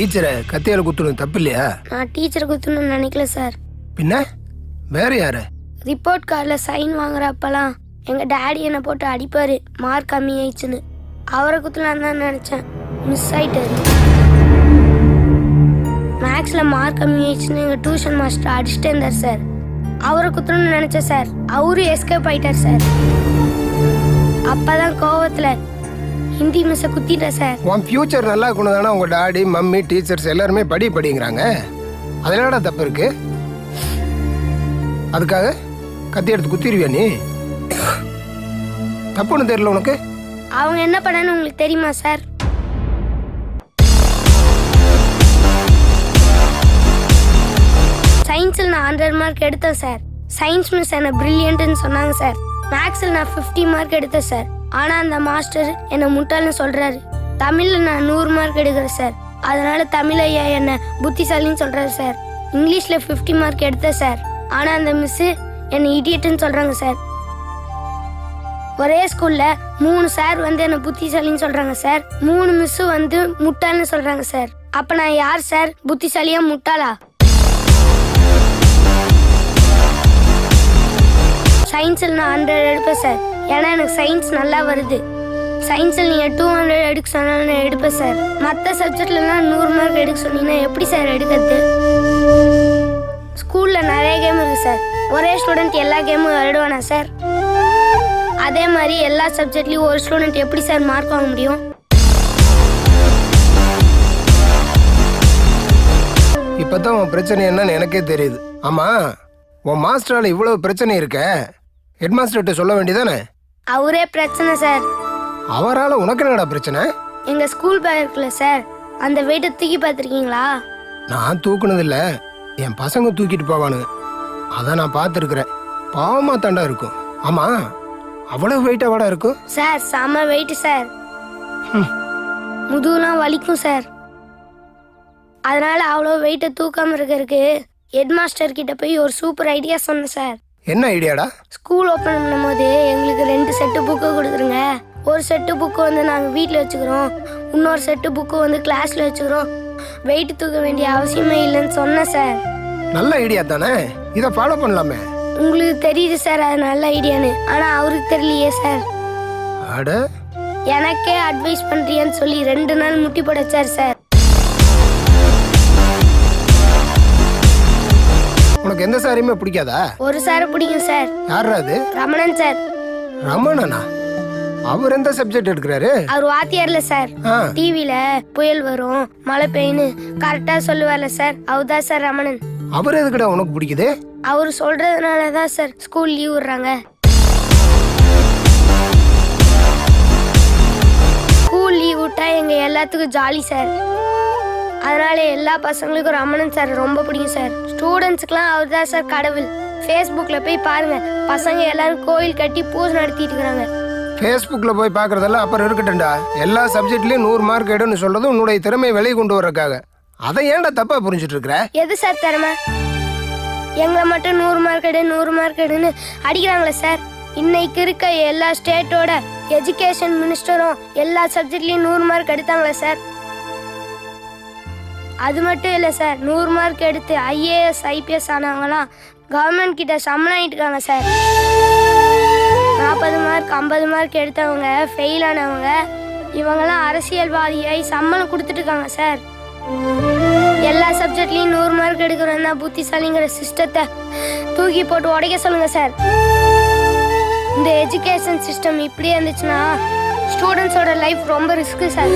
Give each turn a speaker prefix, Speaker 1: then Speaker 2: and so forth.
Speaker 1: டீச்சரை கத்தியால குத்துறது தப்பு இல்லையா?
Speaker 2: நான் டீச்சரை குத்தணும்னு நினைக்கல சார்.
Speaker 1: பின்ன வேற யாரு?
Speaker 2: ரிப்போர்ட் கார்டில் சைன் வாங்குறப்பெல்லாம் எங்கள் டேடி என்னை போட்டு அடிப்பார் மார்க் கம்மி ஆயிடுச்சுன்னு. அவரை குத்தலான்னு தான் நினச்சேன், மிஸ் ஆயிட்டாரு. மேக்ஸில் மார்க் கம்மி ஆயிடுச்சுன்னு எங்கள் டியூஷன் மாஸ்டர் அடிச்சுட்டே இருந்தார் சார். அவரை குத்தணும்னு நினச்சேன் சார், அவரும் எஸ்கேப் ஆயிட்டார் சார். அப்போ தான் கோவத்தில் ஹிந்தி மிஸ்ஸை குத்திட்டேன் சார்.
Speaker 1: உன் ஃபியூச்சர் நல்லா இருக்கணும் தானே உங்கள் டாடி மம்மி டீச்சர்ஸ் எல்லாருமே படிங்கிறாங்க. அதில் தப்பு இருக்கு? அதுக்காக கத்தி எடுத்து குத்திடுவியா நீ? தப்புன்னு தெரியல உனக்கு?
Speaker 2: அவங்க என்ன பண்ணன்னு உங்களுக்கு தெரியுமா சார்? சயின்ஸில் நான் 100 மார்க் எடுத்தேன் சார். சயின்ஸ் மிஸ் என்ன பிரில்லியன்ட்னு சொன்னாங்க சார். மேக்ஸில் நான் 50 மார்க் எடுத்தேன் சார். ஆனால் அந்த மாஸ்டர் என்னை முட்டாள்னு சொல்கிறாரு. தமிழில் நான் 100 மார்க் எடுக்கிறேன் சார். அதனால தமிழ் ஐயா என்னை புத்திசாலின்னு சொல்கிறாரு சார். இங்கிலீஷில் 50 மார்க் எடுத்தேன் சார். ஆனால் அந்த மிஸ்ஸு என்னை இடியட்டுன்னு சொல்கிறாங்க சார். ஒரே ஸ்கூலில் 3 சார் வந்து என்னை புத்திசாலின்னு சொல்கிறாங்க சார். 3 மிஸ்ஸு வந்து முட்டாள்னு சொல்கிறாங்க சார். அப்போ நான் யார் சார், புத்திசாலியா முட்டாளா? சயின்ஸில் நான் 100 எடுப்பேன் சார். ஏன்னா எனக்கு சயின்ஸ் நல்லா வருது. சயின்ஸில் நீங்கள் 200 எடுக்க சொன்னாலும் நான் எடுப்பேன் சார். மற்ற சப்ஜெக்ட்லாம் 100 மார்க் எடுக்க சொன்னீங்கன்னா எப்படி சார் எடுக்கிறது? ஸ்கூலில் நிறைய கேம் இருக்குது சார். ஒரே ஸ்டூடெண்ட் எல்லா கேமும் விளையாடுவானா சார்? அதே மாதிரி எல்லா சப்ஜெக்ட்லேயும் ஒரு ஸ்டூடெண்ட் எப்படி சார் மார்க் வாங்க முடியும்?
Speaker 1: இப்போதான் உன் பிரச்சனை என்னன்னு எனக்கே தெரியுது. ஆமாம், உன் மாஸ்டரால் இவ்வளோ பிரச்சனை இருக்க, ஹெட் மாஸ்டர்கிட்ட சொல்ல வேண்டியதானே?
Speaker 2: அவரே பிரச்சனை சார்.
Speaker 1: அவரால் உனக்கு என்னடா பிரச்சனை?
Speaker 2: எங்கள் ஸ்கூல் பேக் இருக்குல்ல சார், அந்த வெயிட்டை தூக்கி பார்த்துருக்கீங்களா?
Speaker 1: நான் தூக்குனதில்ல, என் பசங்க தூக்கிட்டு போவானுங்க. அதான் நான் பார்த்துருக்குறேன். பாவமாக தாண்டா இருக்கும். ஆமாம், அவ்வளவு வெயிட்டாவாடா இருக்கும்?
Speaker 2: சார் செம வெயிட் சார். முதுகுலாம் வலிக்கும் சார். அதனால அவ்வளோ வெயிட்டை தூக்காமல் இருக்கிறதுக்கு ஹெட் மாஸ்டர் கிட்ட போய் ஒரு சூப்பர் ஐடியா சொன்னேன் சார்.
Speaker 1: என்ன ஐடியாடா?
Speaker 2: ஸ்கூல் ஓப்பன் பண்ணும்போது எங்களுக்கு 2 செட்டு புக்கு கொடுத்துருங்க. ஒரு செட்டு புக்கு வந்து நாங்கள் வீட்டில் வச்சுக்கிறோம், இன்னொரு செட்டு புக்கு வந்து கிளாஸில் வச்சுக்கிறோம். வெயிட் தூக்க வேண்டிய அவசியமே இல்லைன்னு சொன்னேன் சார்.
Speaker 1: நல்ல ஐடியா தானே, இதை ஃபாலோ பண்ணலாமே.
Speaker 2: உங்களுக்கு தெரியுது சார் அது நல்ல ஐடியான்னு, ஆனால் அவருக்கு தெரியலையே சார்.
Speaker 1: அட,
Speaker 2: எனக்கே அட்வைஸ் பண்ணுறியான்னு சொல்லி 2 நாள் முட்டி போடச்சார் சார்.
Speaker 1: உனக்கு எந்த சாரையுமே பிடிக்காதா?
Speaker 2: ஒரு சாரை பிடிக்கும் சார்.
Speaker 1: யாரா அது?
Speaker 2: ரமணன் சார்.
Speaker 1: ரமணனா? அவர் எந்த சப்ஜெக்ட் எடுக்கிறாரு?
Speaker 2: அவர் வாத்தியார்ல சார். டிவில புயல் வரும் மழை பெய்யுன்னு கரெக்டா சொல்லுவார்ல சார், அவர்தான் சார் ரமணன்.
Speaker 1: அவர் எதுக்குடா உனக்கு பிடிக்குது?
Speaker 2: அவர் சொல்றதுனாலதான் சார் ஸ்கூல் லீவ் விடுறாங்க. ஸ்கூல் லீவ் விட்டா எங்க எல்லாத்துக்கும் ஜாலி சார். அதனால எல்லா பசங்களுக்கும் ரமணன் சார் ரொம்ப பிடிக்கும் சார். ஸ்டூடெண்ட்ஸுக்குலாம் அவர் தான் சார் கடவுள். ஃபேஸ்புக்ல போய் பாருங்க, பசங்க எல்லாரும் கோயில் கட்டி பூஜை நடத்திட்டு இருக்காங்க.
Speaker 1: ஃபேஸ்புக்கில் போய் பார்க்குறதெல்லாம் அப்புறம் இருக்கட்டும்டா. எல்லா சப்ஜெக்ட்லேயும் 100 மார்க் எடுன்னு சொல்றது உன்னுடைய திறமையை வெளியே கொண்டு வரக்காக. அதை ஏன்டா தப்பா புரிஞ்சுட்டு இருக்கிற?
Speaker 2: எது சார் திறமை? எங்களை மட்டும் 100 மார்க் எடு 100 மார்க் எடுன்னு அடிக்கிறாங்களே சார். இன்னைக்கு இருக்க எல்லா ஸ்டேட்டோட எஜுகேஷன் மினிஸ்டரும் எல்லா சப்ஜெக்ட்லேயும் 100 மார்க் எடுத்தாங்களே சார். அது மட்டும் இல்லை சார், 100 மார்க் எடுத்து IAS IPS ஆனவங்களாம் கவர்மெண்ட் கிட்ட சம்பளம் ஆகிட்டு இருக்காங்க சார். 40 மார்க் 50 மார்க் எடுத்தவங்க ஃபெயில் ஆனவங்க இவங்கெல்லாம் அரசியல்வாதியாகி சம்பளம் கொடுத்துட்டு இருக்காங்க சார். எல்லா சப்ஜெக்ட்லையும் 100 மார்க் எடுக்கிறோம் தான் புத்திசாலிங்கிற சிஸ்டத்தை தூக்கி போட்டு உடைக்க சொல்லுங்க சார். இந்த எஜுகேஷன் சிஸ்டம் இப்படியே இருந்துச்சுன்னா ஸ்டூடெண்ட்ஸோட லைஃப் ரொம்ப ரிஸ்க்கு சார்.